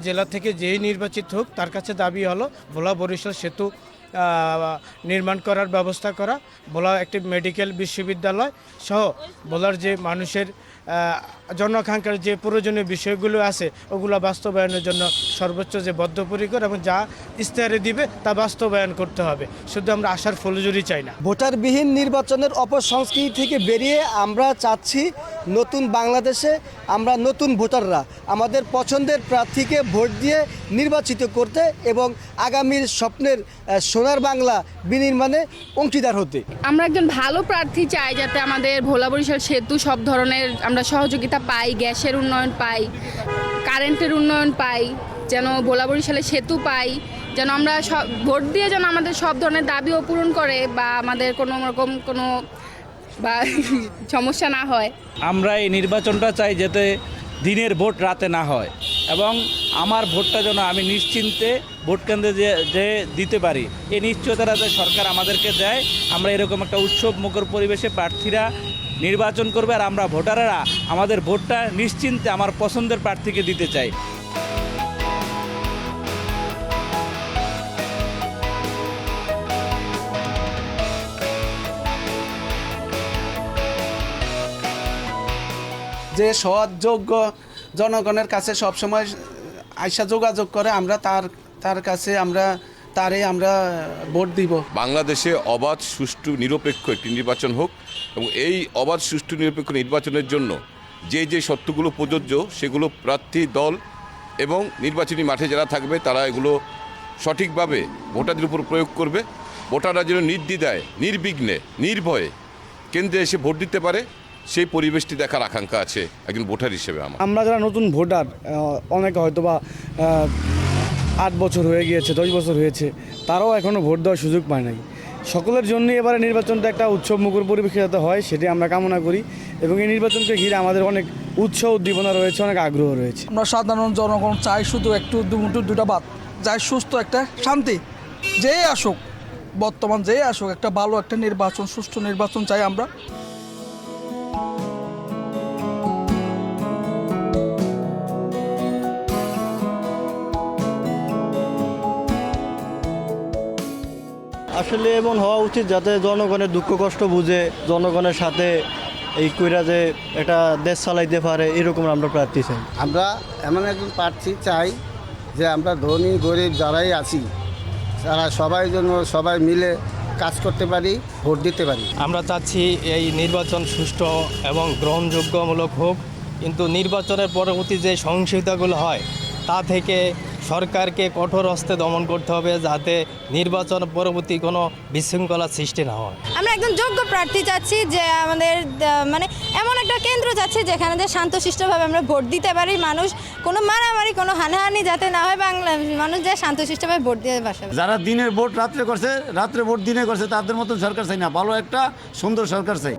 জেলা থেকে যেই নির্বাচিত হোক তার কাছে দাবি হলো ভোলা বরিশাল সেতু নির্মাণ করার ব্যবস্থা করা, ভোলা একটি মেডিকেল বিশ্ববিদ্যালয় সহ ভোলার যে মানুষের জনআকাঙ্ক্ষার যে প্রয়োজনীয় বিষয়গুলো আছে ওগুলো বাস্তবায়নের জন্য সর্বোচ্চ যে বদ্ধপরিকর এবং যা ইশতেহারে দিবে তা বাস্তবায়ন করতে হবে। শুধু আমরা আশার ফুলঝুরি চাই না। ভোটারবিহীন নির্বাচনের অপসংস্কৃতি থেকে বেরিয়ে আমরা চাচ্ছি নতুন বাংলাদেশে আমরা নতুন ভোটাররা আমাদের পছন্দের প্রার্থীকে ভোট দিয়ে নির্বাচিত করতে এবং আগামীর স্বপ্নের সোনার বাংলা বিনির্মাণে অংশীদার হতে। আমরা একজন ভালো প্রার্থী চাই যাতে আমাদের ভোলা বরিশাল সেতু সব ধরনের আমরা সহযোগিতা পাই, গ্যাসের উন্নয়ন পাই, কারেন্টের উন্নয়ন পাই, যেন ভোলা বরিশালের সেতু পাই, যেন আমরা ভোট দিয়ে যেন আমাদের সব ধরনের দাবিও পূরণ করে বা আমাদের কোনো রকম কোনো বা সমস্যা না হয়। আমরা এই নির্বাচনটা চাই যাতে দিনের ভোট রাতে না হয় এবং আমার ভোটটা যেন আমি নিশ্চিন্তে ভোট কেন্দ্রে যে দিতে পারি, এই নিশ্চয়তা যাতে সরকার আমাদেরকে দেয়। আমরা এরকম একটা উৎসব মুখর পরিবেশে প্রার্থীরা নির্বাচন করবে আর আমরা ভোটাররা আমাদের ভোটটা নিশ্চিন্তে আমার পছন্দের প্রার্থীকে দিতে চাই। যে সৎযোগ্য জনগণের কাছে সবসময় আইসা যোগাযোগ করে আমরা তার কাছে আমরা ভোট দিব। বাংলাদেশে অবাধ সুষ্ঠু নিরপেক্ষ একটি নির্বাচন হোক এবং এই অবাধ সুষ্ঠু নিরপেক্ষ নির্বাচনের জন্য যে শর্তগুলো প্রযোজ্য সেগুলো প্রার্থী দল এবং নির্বাচনী মাঠে যারা থাকবে তারা এগুলো সঠিকভাবে ভোটারদের উপর প্রয়োগ করবে। ভোটাররা যেন নির্দ্বিধায় নির্বিঘ্নে নির্ভয়ে কেন্দ্রে এসে ভোট দিতে পারে সেই পরিবেশটি দেখার আকাঙ্ক্ষা আছে একজন ভোটার হিসেবে। আমরা যারা নতুন ভোটার অনেকে হয়তো বা 8 বছর হয়ে গিয়েছে, 10 বছর হয়েছে, তারাও এখনও ভোট দেওয়ার সুযোগ পায় নাই। সকলের জন্যই এবারে নির্বাচনটা একটা উৎসব মুখর পরিবেশে যাতে হয় সেটি আমরা কামনা করি এবং এই নির্বাচনকে ঘিরে আমাদের অনেক উৎসাহ উদ্দীপনা রয়েছে, অনেক আগ্রহ রয়েছে। আমরা সাধারণ জনগণ চাই শুধু একটু দুটা বাদ চাই, সুস্থ একটা শান্তি, যেই আসুক বর্তমান যেই আসুক একটা ভালো একটা নির্বাচন, সুষ্ঠু নির্বাচন চাই আমরা। আসলে এমন হওয়া উচিত যাতে জনগণের দুঃখ কষ্ট বুঝে জনগণের সাথে এই কইরা যে এটা দেশ চালাইতে পারে এরকম আমরা প্রার্থী চাই। আমরা এমন একজন প্রার্থী চাই যে আমরা ধনী গরিব যারাই আছি তারা সবাই মিলে কাজ করতে পারি, ভোট দিতে পারি। আমরা চাচ্ছি এই নির্বাচন সুষ্ঠু এবং গ্রহণযোগ্যমূলক হোক, কিন্তু নির্বাচনের পরবর্তী যে সহিংসতাগুলো হয় তা থেকে সরকারকে কঠোর হস্তে দমন করতে হবে যাতে নির্বাচন পরবর্তী কোনো বিশৃঙ্খলার সৃষ্টি না হয়। আমরা একজন যোগ্য প্রার্থী চাচ্ছি যে আমাদের মানে এমন একটা কেন্দ্র চাচ্ছি যেখানে যে শান্তশিষ্টভাবে আমরা ভোট দিতে পারি, মানুষ কোনো মারামারি কোনো হানাহানি যাতে না হয়, বাংলা মানুষ যে শান্তশিষ্টভাবে ভোট দিয়ে বাসা। যারা দিনের ভোট রাত্রে করছে, রাত্রে ভোট দিনে করছে, তাদের মতন সরকার চাই না, ভালো একটা সুন্দর সরকার চাই।